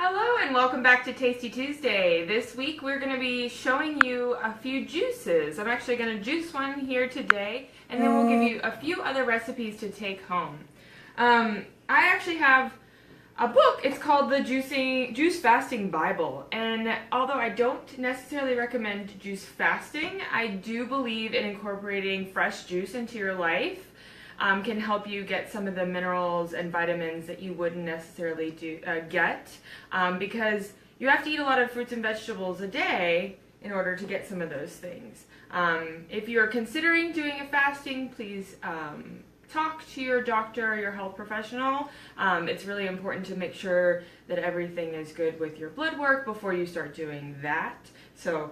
Hello and welcome back to Tasty Tuesday. This week we're going to be showing you a few juices. I'm actually going to juice one here today, and then we'll give you a few other recipes to take home. I actually have a book. It's called the Juice Fasting Bible, and although I don't necessarily recommend juice fasting, I do believe in incorporating fresh juice into your life. Can help you get some of the minerals and vitamins that you wouldn't necessarily get because you have to eat a lot of fruits and vegetables a day in order to get some of those things. If you're considering doing a fasting, please talk to your doctor or your health professional. It's really important to make sure that everything is good with your blood work before you start doing that. So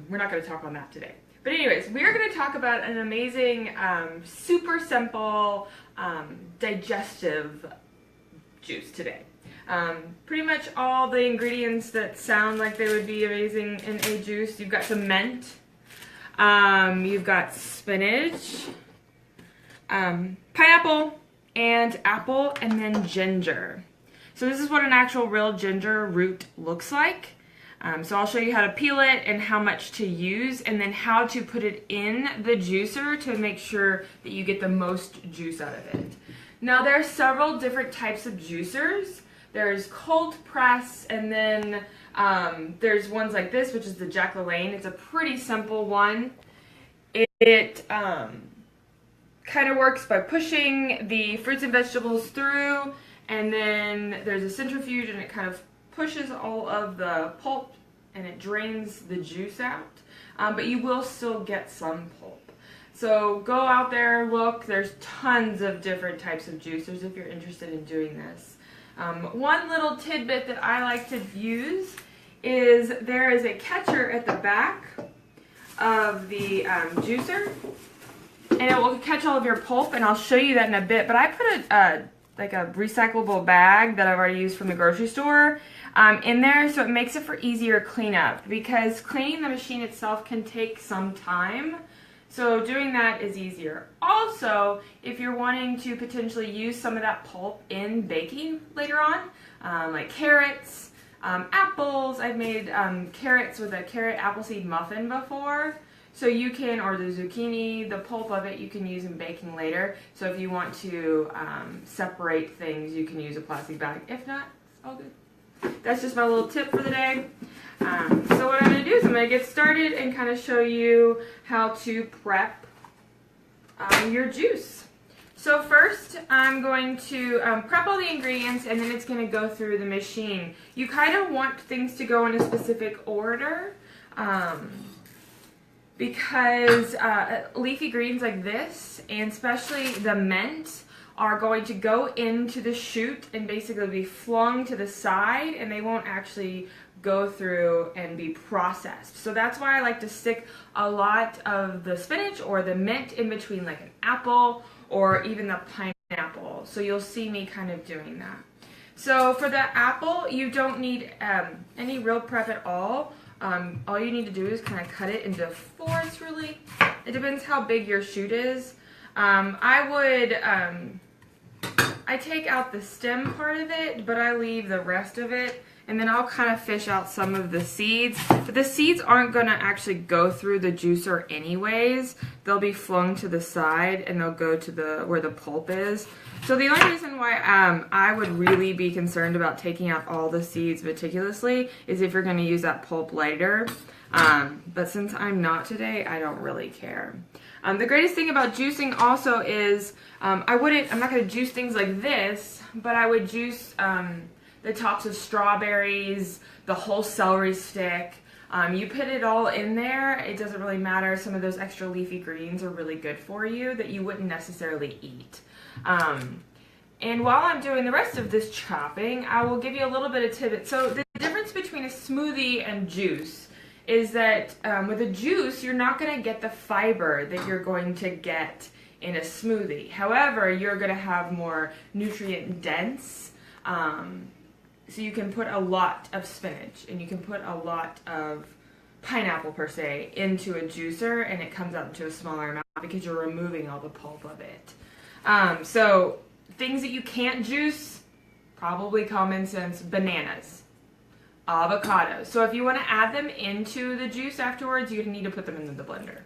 we're not going to talk on that today. But anyways, we're going to talk about an amazing, super simple, digestive juice today. Pretty much all the ingredients that sound like they would be amazing in a juice. You've got some mint, you've got spinach, pineapple, and apple, and then ginger. So this is what an actual real ginger root looks like. So I'll show you how to peel it and how much to use, and then how to put it in the juicer to make sure that you get the most juice out of it. Now there are several different types of juicers. There's cold press, and then there's ones like this, which is the Jack LaLanne. It's a pretty simple one. It kind of works by pushing the fruits and vegetables through, and then there's a centrifuge, and it kind of pushes all of the pulp and it drains the juice out, but you will still get some pulp. So go out there, look, there's tons of different types of juicers if you're interested in doing this. One little tidbit that I like to use is there is a catcher at the back of the juicer, and it will catch all of your pulp, and I'll show you that in a bit, but I put like a recyclable bag that I've already used from the grocery store in there, so it makes it for easier cleanup, because cleaning the machine itself can take some time, so doing that is easier. Also, if you're wanting to potentially use some of that pulp in baking later on, like carrots, apples. I've made carrots with a carrot apple seed muffin before. So you can, or the zucchini, the pulp of it you can use in baking later. So if you want to separate things, you can use a plastic bag. If not, it's all good. That's just my little tip for the day. So what I'm going to do is I'm going to get started and kind of show you how to prep your juice. So first I'm going to prep all the ingredients, and then it's going to go through the machine. You kind of want things to go in a specific order. Because leafy greens like this, and especially the mint, are going to go into the chute and basically be flung to the side, and they won't actually go through and be processed. So that's why I like to stick a lot of the spinach or the mint in between, like an apple or even the pineapple. So you'll see me kind of doing that. So for the apple, you don't need any real prep at all. All you need to do is kind of cut it into fourths, really. It depends how big your shoot is. I take out the stem part of it, but I leave the rest of it, and then I'll kind of fish out some of the seeds. But the seeds aren't going to actually go through the juicer anyways. They'll be flung to the side, and they'll go to where the pulp is. So the only reason why I would really be concerned about taking out all the seeds meticulously is if you're going to use that pulp later. But since I'm not today, I don't really care. The greatest thing about juicing also is I'm not going to juice things like this, but I would juice the tops of strawberries, the whole celery stick. You put it all in there, it doesn't really matter. Some of those extra leafy greens are really good for you that you wouldn't necessarily eat. And while I'm doing the rest of this chopping, I will give you a little bit of tidbit. So the difference between a smoothie and juice is that with a juice, you're not going to get the fiber that you're going to get in a smoothie. However, you're going to have more nutrient dense. So you can put a lot of spinach, and you can put a lot of pineapple per se into a juicer, and it comes out into a smaller amount because you're removing all the pulp of it. So things that you can't juice, probably common sense, bananas. avocados. So if you want to add them into the juice afterwards, you need to put them in the blender.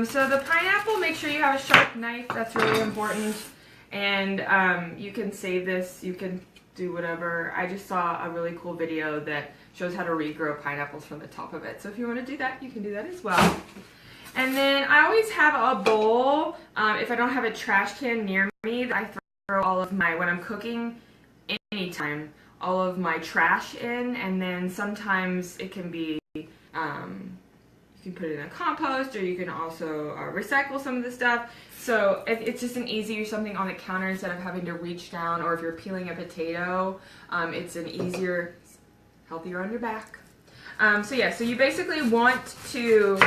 So the pineapple, make sure you have a sharp knife. That's really important. And you can save this. You can do whatever. I just saw a really cool video that shows how to regrow pineapples from the top of it. So if you want to do that, you can do that as well. And then I always have a bowl. If I don't have a trash can near me, I throw all of my, when I'm cooking anytime, all of my trash in. And then sometimes it can be, you can put it in a compost, or you can also recycle some of the stuff. So it's just an easier something on the counter instead of having to reach down, or if you're peeling a potato, it's an easier, healthier on your back. So yeah, so you basically want to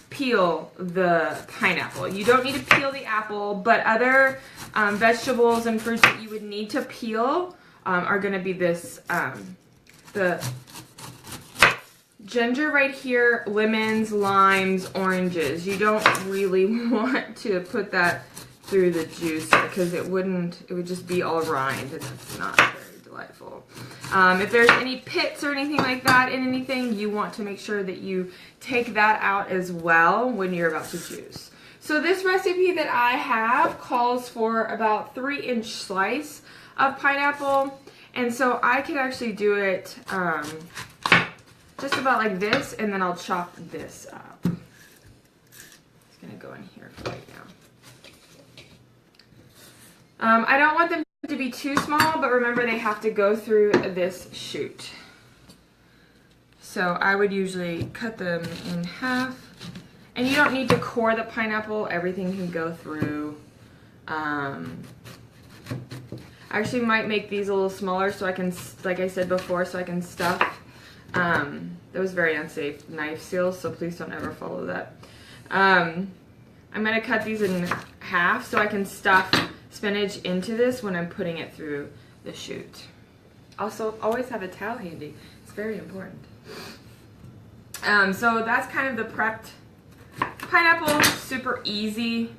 peel the pineapple. You don't need to peel the apple, but other vegetables and fruits that you would need to peel are going to be this, the ginger right here, lemons, limes, oranges. You don't really want to put that through the juicer because it would just be all rind, and that's not very delightful. If there's any pits or anything like that in anything, you want to make sure that you take that out as well when you're about to juice. So this recipe that I have calls for about 3-inch slice of pineapple, and so I could actually do it just about like this, and then I'll chop this up. It's gonna go in here for right now. I don't want them to be too small, but remember they have to go through this chute. So I would usually cut them in half. And you don't need to core the pineapple, everything can go through. I actually might make these a little smaller so I can, like I said before, so I can stuff. That was very unsafe knife seals, so please don't ever follow that. I'm going to cut these in half so I can stuff spinach into this when I'm putting it through the chute. Also, always have a towel handy. It's very important. So that's kind of the prepped pineapple, super easy.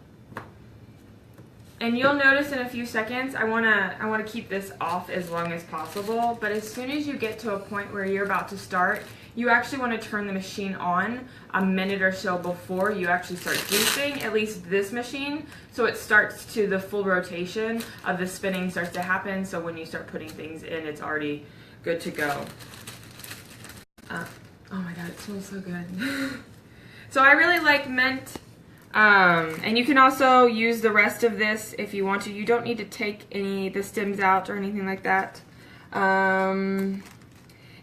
And you'll notice in a few seconds, I wanna keep this off as long as possible, but as soon as you get to a point where you're about to start, you actually want to turn the machine on a minute or so before you actually start juicing, at least this machine, so it starts to the full rotation of the spinning starts to happen, so when you start putting things in, it's already good to go. Oh my god, it smells so good. So I really like mint. And you can also use the rest of this if you want to. You don't need to take the stems out or anything like that.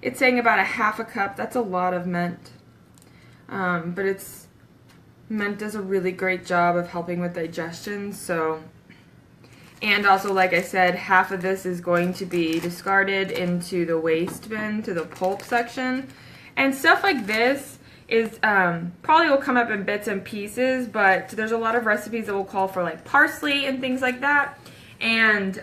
It's saying about 1/2 cup. That's a lot of mint. But mint does a really great job of helping with digestion. So, and also, like I said, half of this is going to be discarded into the waste bin, to the pulp section. And stuff like this is probably will come up in bits and pieces, but there's a lot of recipes that will call for like parsley and things like that, and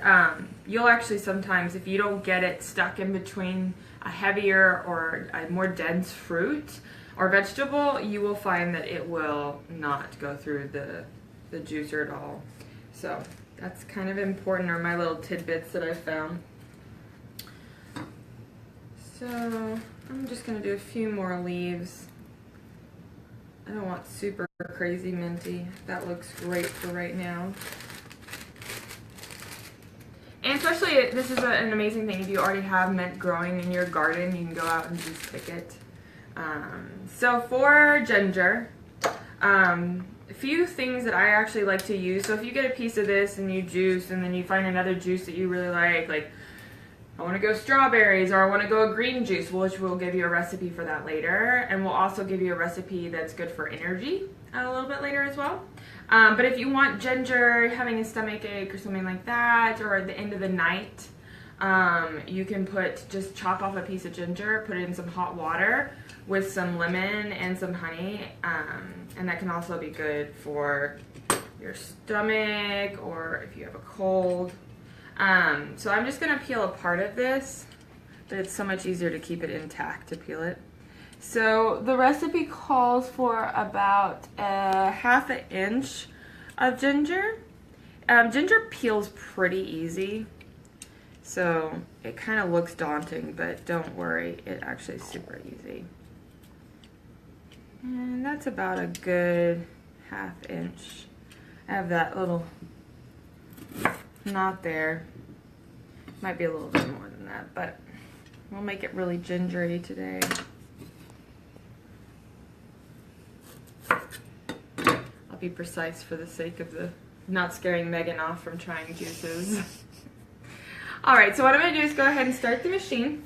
you'll actually sometimes, if you don't get it stuck in between a heavier or a more dense fruit or vegetable, you will find that it will not go through the juicer at all. So that's kind of important, or my little tidbits that I found. So I'm just going to do a few more leaves. I don't want super crazy minty. That looks great for right now. And especially, this is an amazing thing. If you already have mint growing in your garden, you can go out and just pick it. So for ginger, a few things that I actually like to use. So if you get a piece of this and you juice, and then you find another juice that you really like I want to go strawberries, or I want to go a green juice, which we'll give you a recipe for that later. And we'll also give you a recipe that's good for energy a little bit later as well. But if you want ginger, having a stomach ache or something like that, or at the end of the night, you can just chop off a piece of ginger, put it in some hot water with some lemon and some honey. And that can also be good for your stomach, or if you have a cold. So I'm just going to peel a part of this, but it's so much easier to keep it intact to peel it. So the recipe calls for about 1/2 inch of ginger. Ginger peels pretty easy, so it kind of looks daunting, but don't worry, it actually is super easy. And that's about a good 1/2 inch. I have that little knot there. Might be a little bit more than that, but we'll make it really gingery today. I'll be precise for the sake of the not scaring Megan off from trying juices. All right, so what I'm gonna do is go ahead and start the machine.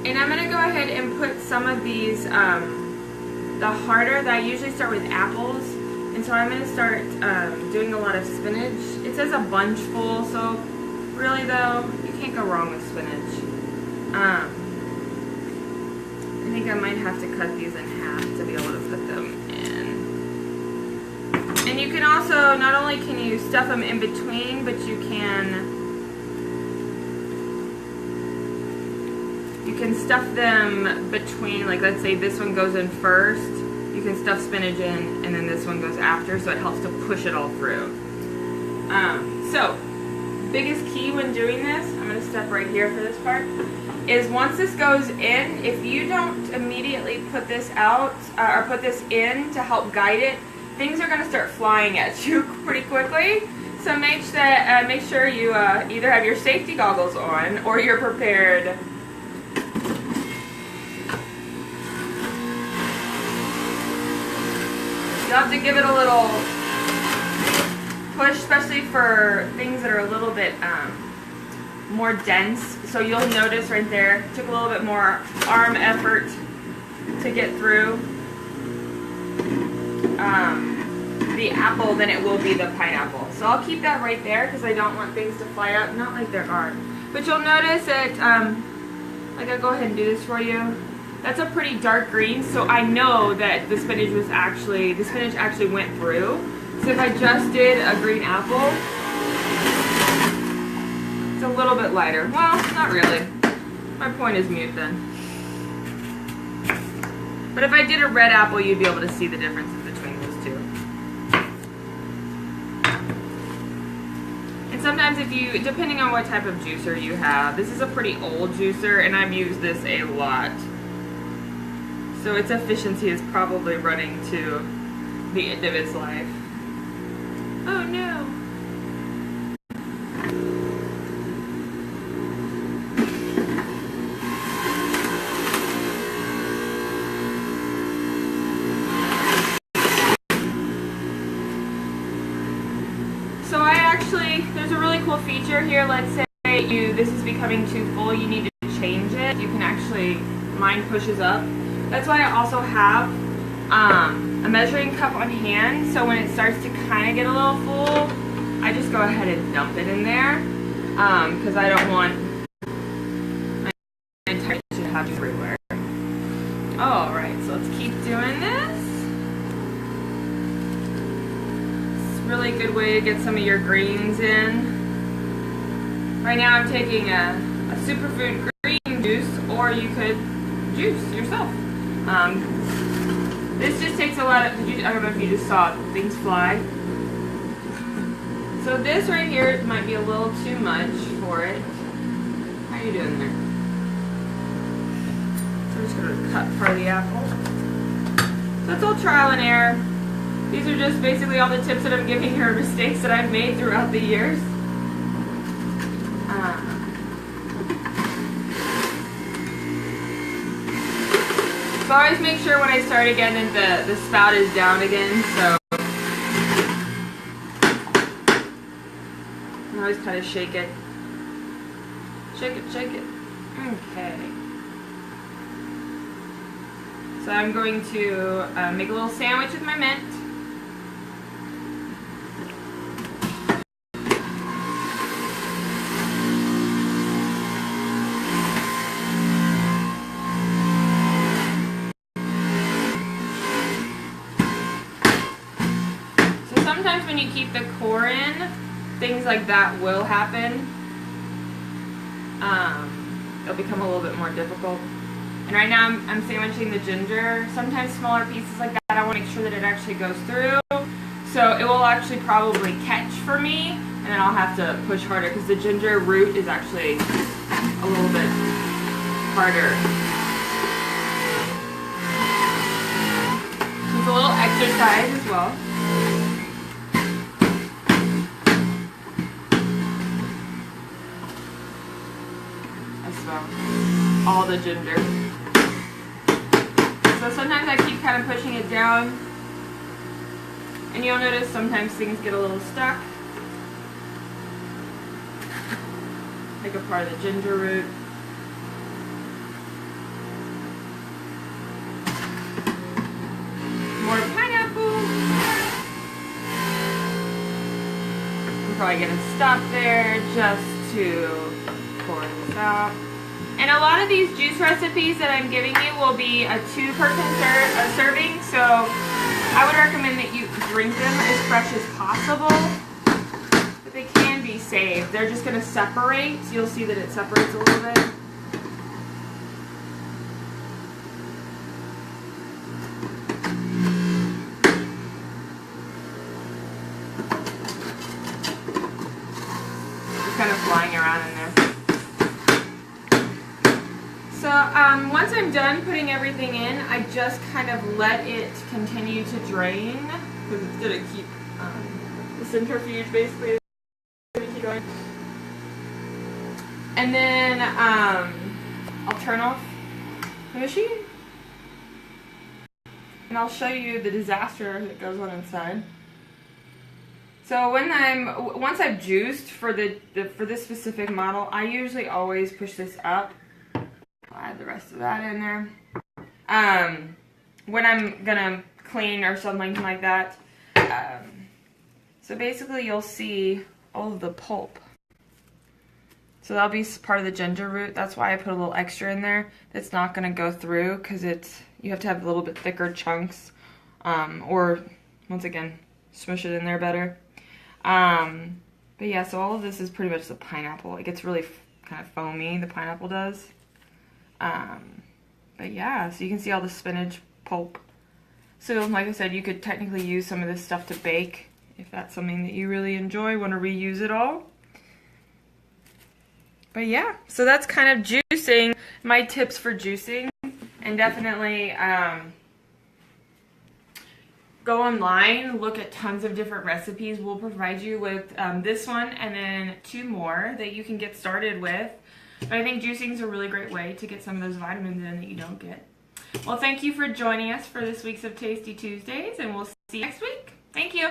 And I'm gonna go ahead and put some of these, the harder, that I usually start with apples. And so I'm gonna start doing a lot of spinach. It says a bunch full, so really though, you can't go wrong with spinach. I think I might have to cut these in half to be able to put them in. And you can also, not only can you stuff them in between, but you can stuff them between, like let's say this one goes in first, you can stuff spinach in, and then this one goes after, so it helps to push it all through. So, biggest key when doing this, I'm going to step right here for this part, is once this goes in, if you don't immediately put this out, or put this in to help guide it, things are going to start flying at you pretty quickly. So make sure you either have your safety goggles on, or you're prepared. You'll have to give it a little push, especially for things that are a little bit more dense. So you'll notice right there, it took a little bit more arm effort to get through the apple than it will be the pineapple. So I'll keep that right there because I don't want things to fly out. Not like there are. But you'll notice that, like I'll go ahead and do this for you. That's a pretty dark green, so I know that the spinach actually went through. So if I just did a green apple, it's a little bit lighter. Well, not really. My point is mute then. But if I did a red apple, you'd be able to see the differences between those two. And sometimes if you, depending on what type of juicer you have, this is a pretty old juicer, and I've used this a lot. So its efficiency is probably running to the end of its life. Oh no! So there's a really cool feature here. Let's say this is becoming too full, you need to change it. You can actually, mine pushes up. That's why I also have a measuring cup on hand, so when it starts to kind of get a little full, I just go ahead and dump it in there, because I don't want my entire to have everywhere. Alright, so let's keep doing this. It's a really good way to get some of your greens in. Right now I'm taking a superfood green juice, or you could juice yourself. This just takes a lot of, I don't know if you just saw things fly. So this right here might be a little too much for it. How are you doing there? So I'm just going to cut part of the apple. So it's all trial and error. These are just basically all the tips that I'm giving you, are mistakes that I've made throughout the years. So always make sure when I start again that the spout is down again, so I always kind of shake it. Shake it, shake it. Okay. So I'm going to make a little sandwich with my mint. Sometimes when you keep the core in, things like that will happen. It'll become a little bit more difficult. And right now I'm sandwiching the ginger. Sometimes smaller pieces like that, I want to make sure that it actually goes through. So it will actually probably catch for me, and then I'll have to push harder because the ginger root is actually a little bit harder. It's a little exercise as well. I smell all the ginger. So sometimes I keep kind of pushing it down, and you'll notice sometimes things get a little stuck, like a part of the ginger root. More pineapple. I'm probably gonna stop there just to pour this out. And a lot of these juice recipes that I'm giving you will be a 2-person serving, so I would recommend that you drink them as fresh as possible, but they can be saved. They're just going to separate, so you'll see that it separates a little bit. Just kind of flying around in there. So once I'm done putting everything in, I just kind of let it continue to drain because it's going to keep the centrifuge basically keep going. And then I'll turn off the machine and I'll show you the disaster that goes on inside. So once I've juiced for this specific model, I usually always push this up. I'll add the rest of that in there. When I'm gonna clean or something like that. So basically you'll see all of the pulp. So that'll be part of the ginger root. That's why I put a little extra in there. It's not gonna go through because you have to have a little bit thicker chunks. Or once again, smush it in there better. But yeah, so all of this is pretty much the pineapple. It gets really kind of foamy, the pineapple does. But yeah, so you can see all the spinach pulp. So like I said, you could technically use some of this stuff to bake if that's something that you really enjoy, want to reuse it all. But yeah, so that's kind of juicing, my tips for juicing. And definitely go online, look at tons of different recipes. We'll provide you with this one and then 2 more that you can get started with. But I think juicing is a really great way to get some of those vitamins in that you don't get. Well, thank you for joining us for this week's of Tasty Tuesdays, and we'll see you next week. Thank you.